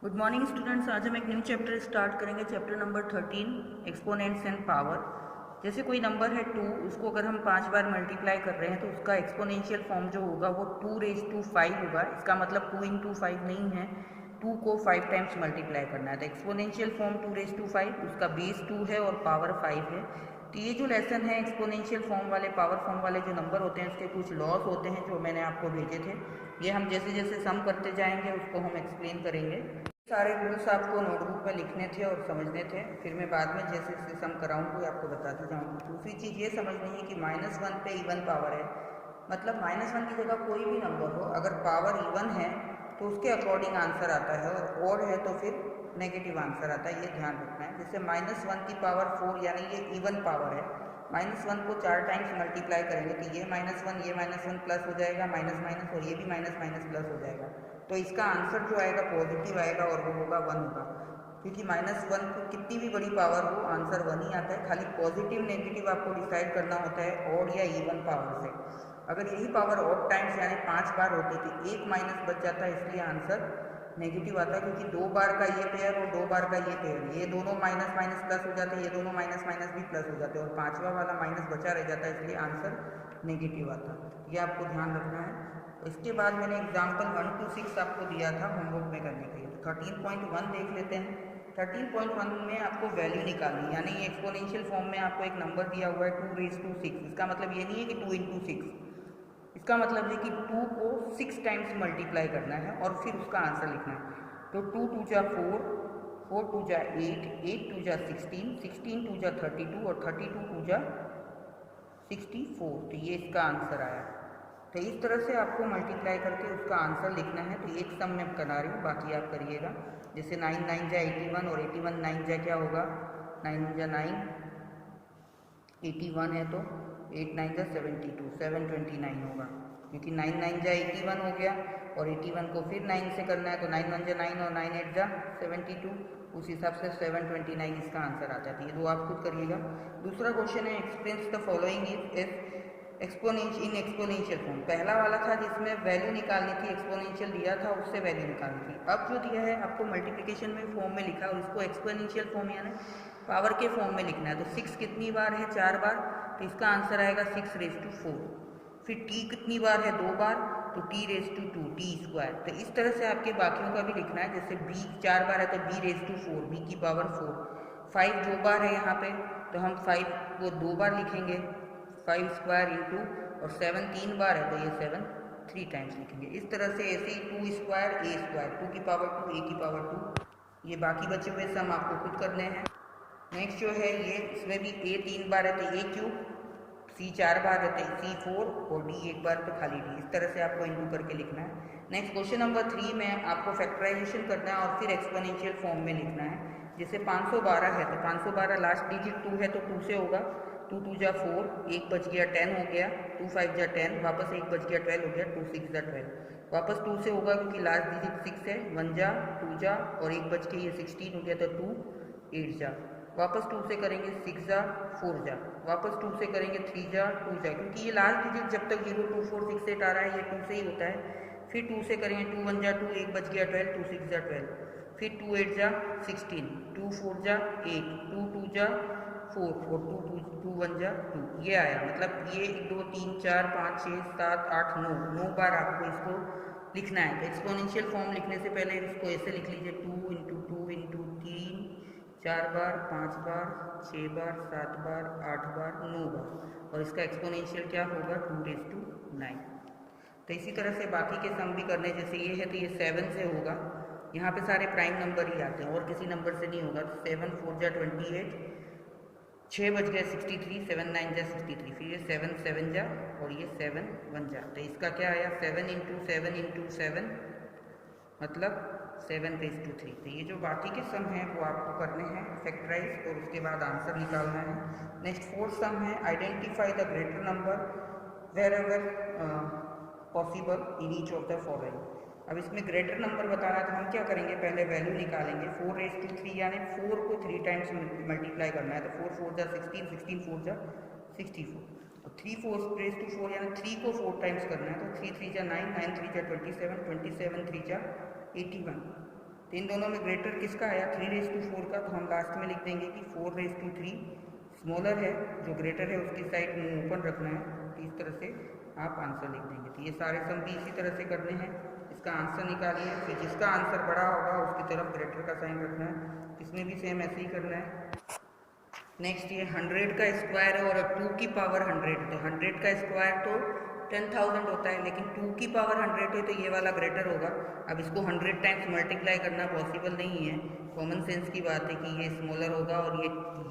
Good morning students. आज हम एक न्यू चैप्टर स्टार्ट करेंगे, chapter number 13 exponents and power. जैसे कोई नंबर है 2, उसको अगर हम 5 बार मल्टीप्लाई कर रहे हैं तो उसका एक्सपोनेंशियल फॉर्म जो होगा वो 2⁵ होगा। इसका मतलब 2 × 5 नहीं है, 2 को 5 टाइम्स मल्टीप्लाई करना है। तो एक्सपोनेंशियल फॉर्म 2⁵, उसका बेस 2 है और पावर 5 है। तो ये जो लेसन है एक्सपोनेंशियल फॉर्म वाले, पावर फॉर्म वाले जो नंबर होते हैं उसके कुछ लॉस होते हैं जो मैंने आपको भेजे थे। ये हम जैसे जैसे सम करते जाएंगे उसको हम एक्सप्लेन करेंगे। सारे रूल्स आपको नोटबुक में लिखने थे और समझने थे, फिर मैं बाद में जैसे जैसे सम कराऊंगी आपको बताती जाऊंगी। दूसरी चीज़ ये समझनी है कि -1 पे इवन पावर है, मतलब -1 की जगह कोई भी नंबर हो, अगर पावर इवन है तो उसके अकॉर्डिंग आंसर आता है, और ऑड है तो फिर नेगेटिव आंसर आता है। ये ध्यान रखना है। जैसे -1 की पावर 4 यानी ये इवन पावर है। -1 को 4 टाइम्स मल्टीप्लाई करेंगे तो ये -1 ये -1 प्लस हो जाएगा, माइनस माइनस, और ये भी माइनस माइनस प्लस हो जाएगा। तो इसका आंसर जो आएगा पॉजिटिव आएगा और वो होगा 1 होगा, क्योंकि -1 को कितनी भी बड़ी पावर हो आंसर 1 ही आता है। खाली पॉजिटिव नेगेटिव आपको डिसाइड करना होता है ऑड या इवन पावर से। अगर यही पावर ऑड टाइम्स यानी 5 बार होती तो एक माइनस बच जाता है, इसलिए आंसर नेगेटिव आता है। क्योंकि 2 बार का ये पेयर और 2 बार का ये पेयर, ये दोनों माइनस माइनस प्लस हो जाते हैं, ये दोनों माइनस माइनस भी प्लस हो जाते हैं, और 5वां वाला माइनस बचा रह जाता है, इसलिए आंसर नेगेटिव आता है। ये आपको ध्यान रखना है। इसके बाद मैंने एग्जाम्पल 1 to 6 आपको दिया था होमवर्क में करने के लिए। तो 13.1 देख लेते हैं। 13.1 में आपको वैल्यू निकालनी, यानी एक्सपोनेंशियल फॉर्म में आपको एक नंबर दिया हुआ है 2⁵6। इसका मतलब ये नहीं है कि 2 × 6, इसका मतलब है कि 2 को 6 टाइम्स मल्टीप्लाई करना है और फिर उसका आंसर लिखना है। तो 2 × 2 = 4, 4 × 2 = 8, 8 × 2 = 16, 16 × 2 = 32 और 32 × 2 = 64। तो ये इसका आंसर आया। तो इस तरह से आपको मल्टीप्लाई करके उसका आंसर लिखना है। तो एक सम में बना रही हूँ, बाकी आप करिएगा। जैसे 9 9 × 81 और 81 9 × क्या होगा, 9 × 9 81 है, तो 8 9 × 72 729 होगा, क्योंकि 9 9 × 81 हो गया और 81 को फिर 9 से करना है, तो 9 1 × 9 और 9 8 × 72, उस हिसाब से 729 इसका आंसर आता है। ये दो आप खुद करिएगा। दूसरा क्वेश्चन है explain the following is exponential form. पहला वाला था जिसमें वैल्यू निकालनी थी, एक्सपोनेंशियल दिया था उससे वैल्यू निकालनी थी। अब जो दिया है आपको मल्टीप्लिकेशन में फॉर्म में लिखा और इसको एक्सपोनेंशियल फॉर्म यानी पावर के फॉर्म में लिखना है। तो 6 कितनी बार है, 4 बार, तो इसका आंसर आएगा 6⁴। फिर t कितनी बार है, 2 बार, तो t⁵2 t²। तो इस तरह से आपके बाकियों का भी लिखना है। जैसे b 4 बार है तो b⁴, b की पावर 4। 5 2 बार है यहाँ पे, तो हम 5 को 2 बार लिखेंगे, 5² इंटू, और 7 3 बार है तो ये 7 3 टाइम्स लिखेंगे। इस तरह से ऐसे ही 2² a², 2 की पावर 2 a की पावर 2। ये बाकी बचे हुए सम आपको खुद करने हैं। नेक्स्ट जो है ये, इसमें भी a 3 बार है तो a³, c 4 बार है तो c4 और d 1 बार तो खाली d। इस तरह से आपको इंटू करके लिखना है। नेक्स्ट क्वेश्चन नंबर 3 में आपको फैक्टराइजेशन करना है और फिर एक्सपोनेंशियल फॉर्म में लिखना है। जैसे 512 है तो 512 लास्ट डिजिट 2 है तो 2 से होगा, 2 2 × 4, 1 बच गया 10 हो गया, 2 5 × 10, वापस 1 बच गया 12 हो गया, 2 6 × 12, वापस 2 से होगा क्योंकि लास्ट डिजिट 6 है, 1 जा 2 जा और 1 बच के ये 16 हो गया, तो 2 8 जा, वापस 2 से करेंगे 6 जा 4 जा, वापस 2 से करेंगे 3 जा 2 जा, क्योंकि ये लास्ट डिजिट जब तक 0 2 4 6 8 आ रहा है ये 2 से ही होता है। फिर 2 से करेंगे 2 1 जा 2, 1 बच गया 12, 2 6 जा 12, फिर 2 8 जा 16, 2 4 जा 8, 2 2 जा 4 और 2 1 जा 2, ये आया। मतलब ये 1 2 3 4 5 6 7 8 9 बार आपको इसको लिखना है। तो एक्सपोनेंशियल फॉर्म लिखने से पहले इसको ऐसे लिख लीजिए, 2 × 2 × 3 4 बार 5 बार 6 बार 7 बार 8 बार 9 बार, और इसका एक्सपोनेंशियल क्या होगा 2⁹9। तो इसी तरह से बाकी के सम भी करने, जैसे ये है तो ये 7 से होगा, यहाँ पे सारे प्राइम नंबर ही आते हैं और किसी नंबर से नहीं होगा। 7 4 जा 28, 6 बच गए 63, 7 9 जा 63, फिर ये 7 7 जा और ये 7 1 जा। तो इसका क्या आया, 7 × 7 × 7 मतलब 7⁵3। तो ये जो बाकी के सम हैं वो आपको करने हैं फैक्टराइज और उसके बाद आंसर निकालना है। नेक्स्ट 4th सम है identify the greater number wherever possible in each of the following. अब इसमें ग्रेटर नंबर बताना है तो हम क्या करेंगे, पहले वैल्यू निकालेंगे। 4⁵3 यानी 4 को 3 टाइम्स मल्टीप्लाई करना है, तो 4 4 जा 16, 16 4 जा 64, और 3 4⁴ यानी 3 को 4 टाइम्स करना है, तो 3 3 जा 9, 9 3 जा 27, 27 3 जा 81, तो इन दोनों में ग्रेटर किसका आया 3:4 का, तो हम लास्ट में लिख देंगे कि 4:3 स्मॉलर है, जो ग्रेटर है उसकी साइड मुंह ओपन रखना है। तो इस तरह से आप आंसर लिख देंगे। तो ये सारे सम भी इसी तरह से करने हैं। इसका आंसर निकालिए, फिर जिसका आंसर बड़ा होगा उसकी तरफ ग्रेटर का साइन रखना है। इसमें भी सेम ऐसे ही करना है। नेक्स्ट ये 100 का स्क्वायर है और 2 की पावर 100, तो 100 का स्क्वायर तो 10,000 होता है, लेकिन 2 की पावर 100 है तो ये वाला ग्रेटर होगा। अब इसको 100 टाइम्स मल्टीप्लाई करना पॉसिबल नहीं है, कॉमन सेंस की बात है कि ये स्मॉलर होगा और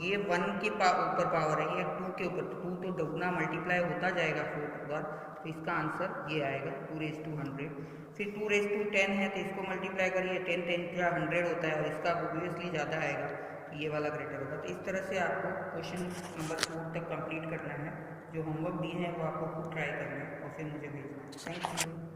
ये 1 के ऊपर पावर है, ये 2 के ऊपर, 2 तो दोगुना मल्टीप्लाई होता जाएगा 4 बार। तो इसका आंसर ये आएगा 2:100। फिर 2:10 है तो इसको मल्टीप्लाई करिए, 10 10 का 100 होता है और इसका ऑब्वियसली ज़्यादा आएगा, ये वाला ग्रेटर होगा। तो इस तरह से आपको क्वेश्चन नंबर 4 तक कंप्लीट करना है। जो होमवर्क दिए हैं वो आपको खुद ट्राई करना है और फिर मुझे भेजना है। Thank you.